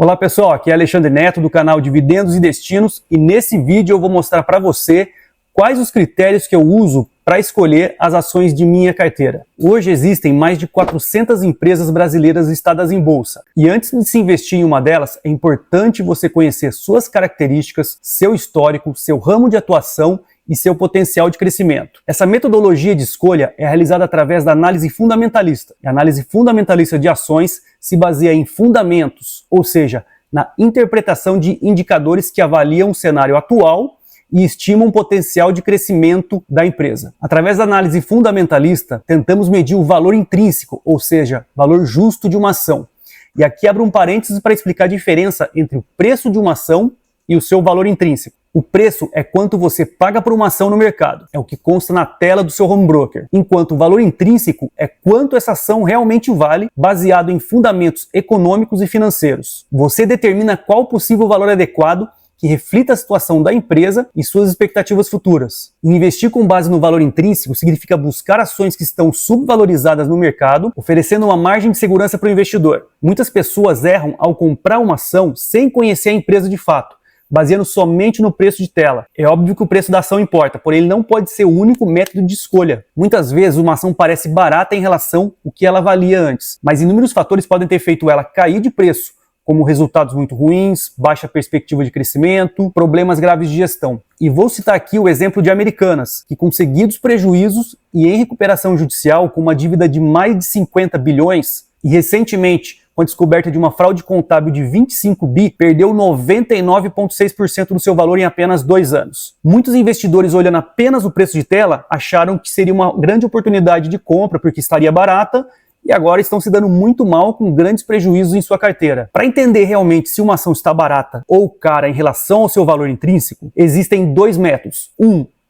Olá pessoal, aqui é Alexandre Neto do canal Dividendos e Destinos e nesse vídeo eu vou mostrar para você quais os critérios que eu uso para escolher as ações de minha carteira. Hoje existem mais de 400 empresas brasileiras listadas em bolsa e antes de se investir em uma delas é importante você conhecer suas características, seu histórico, seu ramo de atuação e seu potencial de crescimento. Essa metodologia de escolha é realizada através da análise fundamentalista. A análise fundamentalista de ações se baseia em fundamentos, ou seja, na interpretação de indicadores que avaliam o cenário atual e estimam o potencial de crescimento da empresa. Através da análise fundamentalista, tentamos medir o valor intrínseco, ou seja, valor justo de uma ação. E aqui abro um parênteses para explicar a diferença entre o preço de uma ação e o seu valor intrínseco. O preço é quanto você paga por uma ação no mercado, é o que consta na tela do seu home broker, enquanto o valor intrínseco é quanto essa ação realmente vale, baseado em fundamentos econômicos e financeiros. Você determina qual possível valor adequado que reflita a situação da empresa e suas expectativas futuras. Investir com base no valor intrínseco significa buscar ações que estão subvalorizadas no mercado, oferecendo uma margem de segurança para o investidor. Muitas pessoas erram ao comprar uma ação sem conhecer a empresa de fato, baseando somente no preço de tela. É óbvio que o preço da ação importa, porém ele não pode ser o único método de escolha. Muitas vezes uma ação parece barata em relação ao que ela valia antes, mas inúmeros fatores podem ter feito ela cair de preço, como resultados muito ruins, baixa perspectiva de crescimento, problemas graves de gestão. E vou citar aqui o exemplo de Americanas, que com seguidos prejuízos e em recuperação judicial com uma dívida de mais de 50 bilhões, e recentemente com a descoberta de uma fraude contábil de 25 bi, perdeu 99,6% do seu valor em apenas 2 anos. Muitos investidores, olhando apenas o preço de tela, acharam que seria uma grande oportunidade de compra porque estaria barata e agora estão se dando muito mal com grandes prejuízos em sua carteira. Para entender realmente se uma ação está barata ou cara em relação ao seu valor intrínseco, existem dois métodos.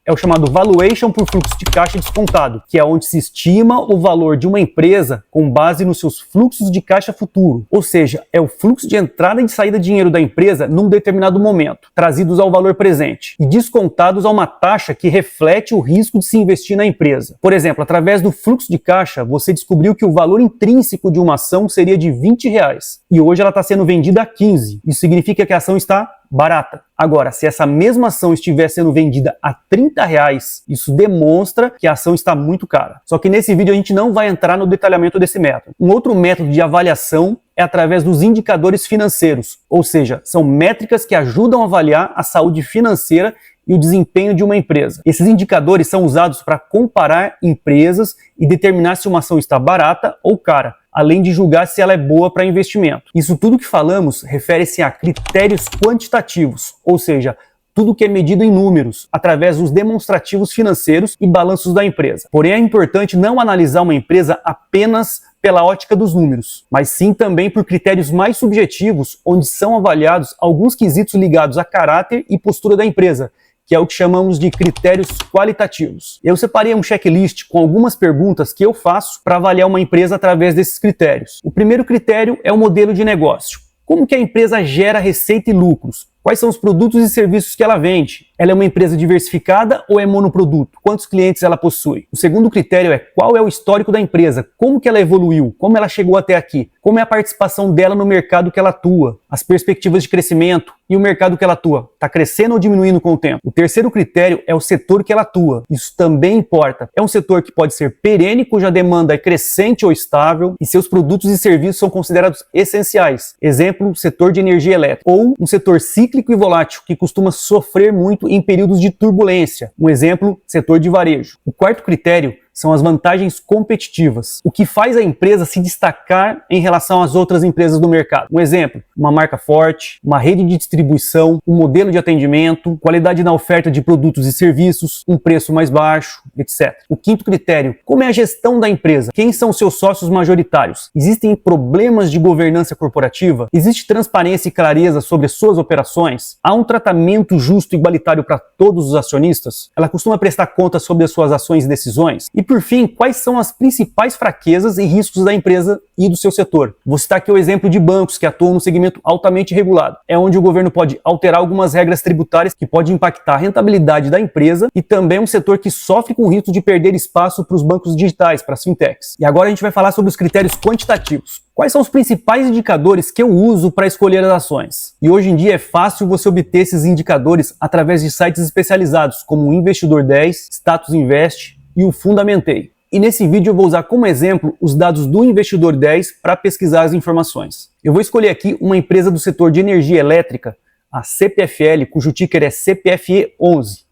É o chamado valuation por fluxo de caixa descontado, que é onde se estima o valor de uma empresa com base nos seus fluxos de caixa futuro. Ou seja, é o fluxo de entrada e de saída de dinheiro da empresa num determinado momento, trazidos ao valor presente e descontados a uma taxa que reflete o risco de se investir na empresa. Por exemplo, através do fluxo de caixa, você descobriu que o valor intrínseco de uma ação seria de R$20 e hoje ela está sendo vendida a 15. Isso significa que a ação está barata. Agora, se essa mesma ação estiver sendo vendida a R$30, isso demonstra que a ação está muito cara. Só que nesse vídeo a gente não vai entrar no detalhamento desse método. Um outro método de avaliação é através dos indicadores financeiros, ou seja, são métricas que ajudam a avaliar a saúde financeira e o desempenho de uma empresa. Esses indicadores são usados para comparar empresas e determinar se uma ação está barata ou cara, além de julgar se ela é boa para investimento. Isso tudo que falamos refere-se a critérios quantitativos, ou seja, tudo que é medido em números, através dos demonstrativos financeiros e balanços da empresa. Porém, é importante não analisar uma empresa apenas pela ótica dos números, mas sim também por critérios mais subjetivos, onde são avaliados alguns quesitos ligados a caráter e postura da empresa, que é o que chamamos de critérios qualitativos. Eu separei um checklist com algumas perguntas que eu faço para avaliar uma empresa através desses critérios. O primeiro critério é o modelo de negócio. Como que a empresa gera receita e lucros? Quais são os produtos e serviços que ela vende? Ela é uma empresa diversificada ou é monoproduto? Quantos clientes ela possui? O segundo critério é qual é o histórico da empresa? Como que ela evoluiu? Como ela chegou até aqui? Como é a participação dela no mercado que ela atua? As perspectivas de crescimento e o mercado que ela atua? Está crescendo ou diminuindo com o tempo? O terceiro critério é o setor que ela atua. Isso também importa. É um setor que pode ser perene, cuja demanda é crescente ou estável e seus produtos e serviços são considerados essenciais. Exemplo, setor de energia elétrica. Ou um setor cíclico e volátil, que costuma sofrer muito em períodos de turbulência. Um exemplo, setor de varejo. O quarto critério são as vantagens competitivas. O que faz a empresa se destacar em relação às outras empresas do mercado. Um exemplo, uma marca forte, uma rede de distribuição, um modelo de atendimento, qualidade na oferta de produtos e serviços, um preço mais baixo, etc. O quinto critério, como é a gestão da empresa? Quem são seus sócios majoritários? Existem problemas de governança corporativa? Existe transparência e clareza sobre suas operações? Há um tratamento justo e igualitário para todos os acionistas? Ela costuma prestar contas sobre as suas ações e decisões? E por fim, quais são as principais fraquezas e riscos da empresa e do seu setor? Vou citar aqui o exemplo de bancos que atuam no segmento altamente regulado. É onde o governo pode alterar algumas regras tributárias que podem impactar a rentabilidade da empresa e também um setor que sofre com o risco de perder espaço para os bancos digitais, para as fintechs. E agora a gente vai falar sobre os critérios quantitativos. Quais são os principais indicadores que eu uso para escolher as ações? E hoje em dia é fácil você obter esses indicadores através de sites especializados como o Investidor 10, Status Invest e o Fundamentei. E nesse vídeo eu vou usar como exemplo os dados do Investidor 10 para pesquisar as informações. Eu vou escolher aqui uma empresa do setor de energia elétrica, a CPFL, cujo ticker é CPFE11.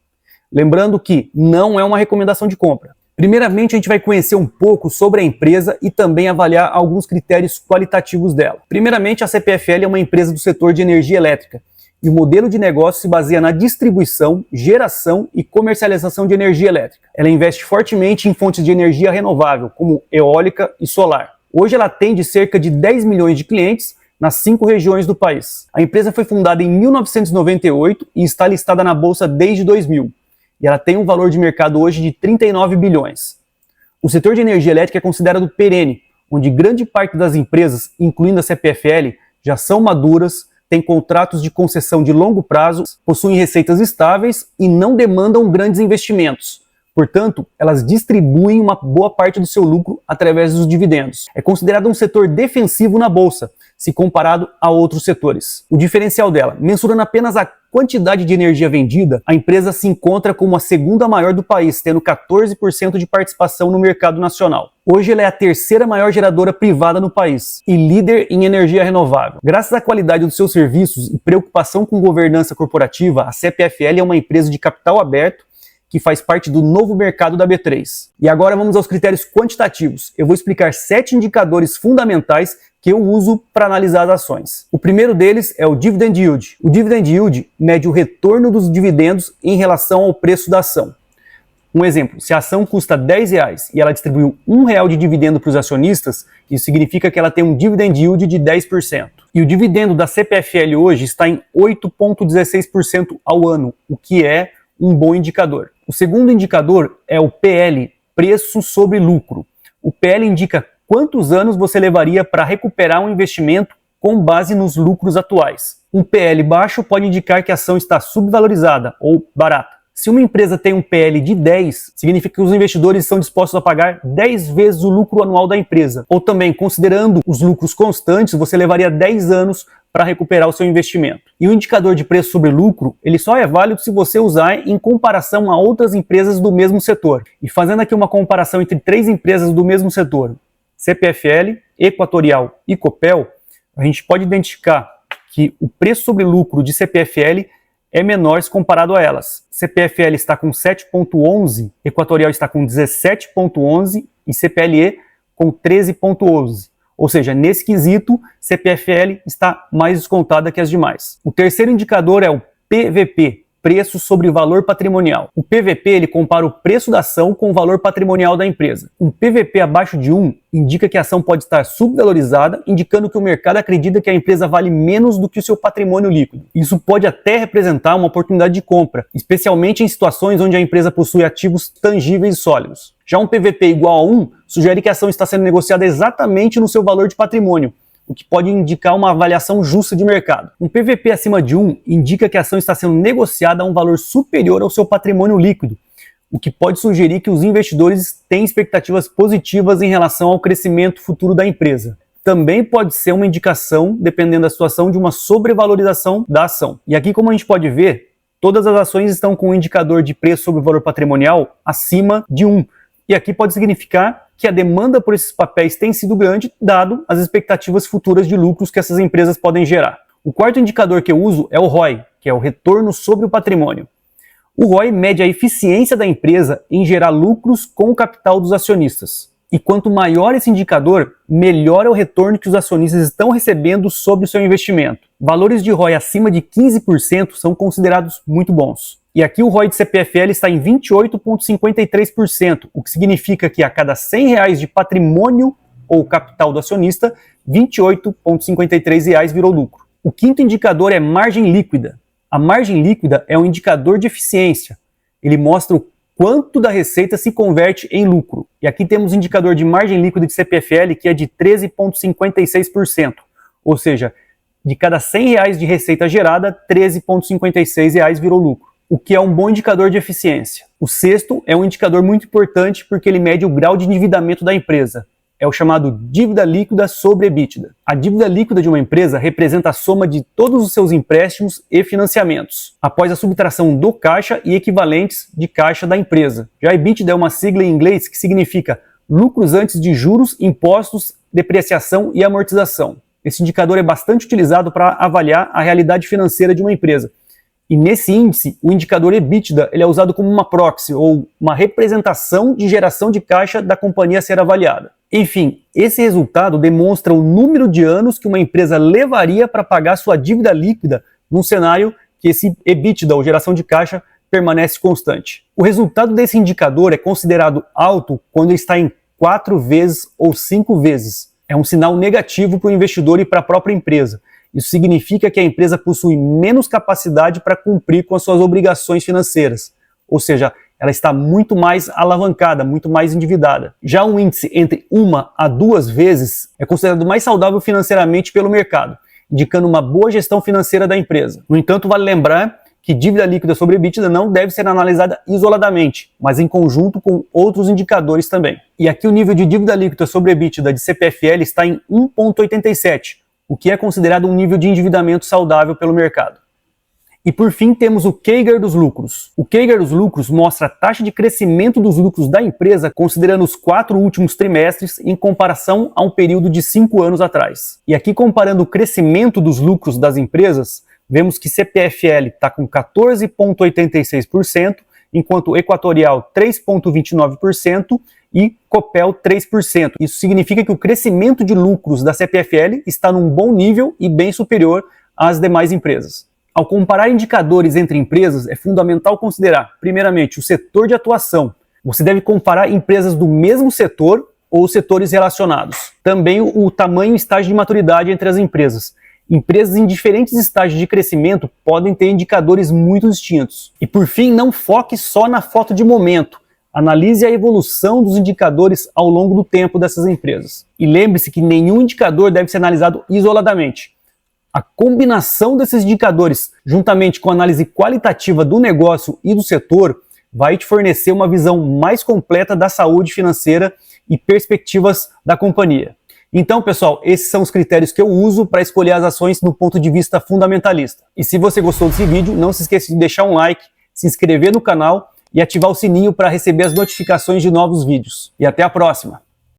Lembrando que não é uma recomendação de compra. Primeiramente, a gente vai conhecer um pouco sobre a empresa e também avaliar alguns critérios qualitativos dela. Primeiramente, a CPFL é uma empresa do setor de energia elétrica e o modelo de negócio se baseia na distribuição, geração e comercialização de energia elétrica. Ela investe fortemente em fontes de energia renovável, como eólica e solar. Hoje ela atende cerca de 10 milhões de clientes nas 5 regiões do país. A empresa foi fundada em 1998 e está listada na bolsa desde 2000. E ela tem um valor de mercado hoje de 39 bilhões. O setor de energia elétrica é considerado perene, onde grande parte das empresas, incluindo a CPFL, já são maduras, têm contratos de concessão de longo prazo, possuem receitas estáveis e não demandam grandes investimentos. Portanto, elas distribuem uma boa parte do seu lucro através dos dividendos. É considerado um setor defensivo na bolsa, se comparado a outros setores. O diferencial dela, mensurando apenas a quantidade de energia vendida, a empresa se encontra como a segunda maior do país, tendo 14% de participação no mercado nacional. Hoje ela é a terceira maior geradora privada no país e líder em energia renovável. Graças à qualidade dos seus serviços e preocupação com governança corporativa, a CPFL é uma empresa de capital aberto que faz parte do novo mercado da B3. E agora vamos aos critérios quantitativos. Eu vou explicar 7 indicadores fundamentais que eu uso para analisar as ações. O primeiro deles é o Dividend Yield. O Dividend Yield mede o retorno dos dividendos em relação ao preço da ação. Um exemplo, se a ação custa R$10 e ela distribuiu R$1 de dividendo para os acionistas, isso significa que ela tem um Dividend Yield de 10%. E o dividendo da CPFL hoje está em 8,16% ao ano, o que é um bom indicador. O segundo indicador é o PL, preço sobre lucro. O PL indica quantos anos você levaria para recuperar um investimento com base nos lucros atuais. Um PL baixo pode indicar que a ação está subvalorizada ou barata. Se uma empresa tem um PL de 10, significa que os investidores estão dispostos a pagar 10 vezes o lucro anual da empresa. Ou também, considerando os lucros constantes, você levaria 10 anos para recuperar o seu investimento. E o indicador de preço sobre lucro, ele só é válido se você usar em comparação a outras empresas do mesmo setor. E fazendo aqui uma comparação entre 3 empresas do mesmo setor, CPFL, Equatorial e Copel, a gente pode identificar que o preço sobre lucro de CPFL é menor se comparado a elas. CPFL está com 7,11, Equatorial está com 17,11 e CPLE com 13,11. Ou seja, nesse quesito, CPFL está mais descontada que as demais. O terceiro indicador é o PVP, preço sobre valor patrimonial. O PVP ele compara o preço da ação com o valor patrimonial da empresa. Um PVP abaixo de 1 indica que a ação pode estar subvalorizada, indicando que o mercado acredita que a empresa vale menos do que o seu patrimônio líquido. Isso pode até representar uma oportunidade de compra, especialmente em situações onde a empresa possui ativos tangíveis e sólidos. Já um PVP igual a 1 sugere que a ação está sendo negociada exatamente no seu valor de patrimônio, o que pode indicar uma avaliação justa de mercado. Um PVP acima de 1 indica que a ação está sendo negociada a um valor superior ao seu patrimônio líquido, o que pode sugerir que os investidores têm expectativas positivas em relação ao crescimento futuro da empresa. Também pode ser uma indicação, dependendo da situação, de uma sobrevalorização da ação. E aqui, como a gente pode ver, todas as ações estão com um indicador de preço sobre valor patrimonial acima de 1. E aqui pode significar que a demanda por esses papéis tem sido grande, dado as expectativas futuras de lucros que essas empresas podem gerar. O quarto indicador que eu uso é o ROI, que é o retorno sobre o patrimônio. O ROI mede a eficiência da empresa em gerar lucros com o capital dos acionistas. E quanto maior esse indicador, melhor é o retorno que os acionistas estão recebendo sobre o seu investimento. Valores de ROI acima de 15% são considerados muito bons. E aqui o ROI de CPFL está em 28,53%, o que significa que a cada R$100 de patrimônio ou capital do acionista, R$28,53 virou lucro. O quinto indicador é margem líquida. A margem líquida é um indicador de eficiência. Ele mostra o quanto da receita se converte em lucro. E aqui temos o indicador de margem líquida de CPFL, que é de 13,56%. Ou seja, de cada R$100 de receita gerada, R$13,56 virou lucro, o que é um bom indicador de eficiência. O sexto é um indicador muito importante porque ele mede o grau de endividamento da empresa. É o chamado dívida líquida sobre EBITDA. A dívida líquida de uma empresa representa a soma de todos os seus empréstimos e financiamentos, após a subtração do caixa e equivalentes de caixa da empresa. Já EBITDA é uma sigla em inglês que significa lucros antes de juros, impostos, depreciação e amortização. Esse indicador é bastante utilizado para avaliar a realidade financeira de uma empresa. E nesse índice, o indicador EBITDA ele é usado como uma proxy, ou uma representação de geração de caixa da companhia a ser avaliada. Enfim, esse resultado demonstra o número de anos que uma empresa levaria para pagar sua dívida líquida num cenário que esse EBITDA, ou geração de caixa, permanece constante. O resultado desse indicador é considerado alto quando ele está em 4 vezes ou 5 vezes. É um sinal negativo para o investidor e para a própria empresa. Isso significa que a empresa possui menos capacidade para cumprir com as suas obrigações financeiras. Ou seja, ela está muito mais alavancada, muito mais endividada. Já um índice entre 1 a 2 vezes é considerado mais saudável financeiramente pelo mercado, indicando uma boa gestão financeira da empresa. No entanto, vale lembrar que dívida líquida sobre EBITDA não deve ser analisada isoladamente, mas em conjunto com outros indicadores também. E aqui o nível de dívida líquida sobre EBITDA de CPFL está em 1,87, o que é considerado um nível de endividamento saudável pelo mercado. E por fim temos o CAGR dos lucros. O CAGR dos lucros mostra a taxa de crescimento dos lucros da empresa considerando os 4 últimos trimestres em comparação a um período de 5 anos atrás. E aqui comparando o crescimento dos lucros das empresas, vemos que CPFL está com 14,86%, enquanto Equatorial 3,29% e Copel 3%. Isso significa que o crescimento de lucros da CPFL está num bom nível e bem superior às demais empresas. Ao comparar indicadores entre empresas, é fundamental considerar, primeiramente, o setor de atuação. Você deve comparar empresas do mesmo setor ou setores relacionados. Também o tamanho e estágio de maturidade entre as empresas. Empresas em diferentes estágios de crescimento podem ter indicadores muito distintos. E por fim, não foque só na foto de momento. Analise a evolução dos indicadores ao longo do tempo dessas empresas. E lembre-se que nenhum indicador deve ser analisado isoladamente. A combinação desses indicadores, juntamente com a análise qualitativa do negócio e do setor, vai te fornecer uma visão mais completa da saúde financeira e perspectivas da companhia. Então, pessoal, esses são os critérios que eu uso para escolher as ações do ponto de vista fundamentalista. E se você gostou desse vídeo, não se esqueça de deixar um like, se inscrever no canal e ativar o sininho para receber as notificações de novos vídeos. E até a próxima!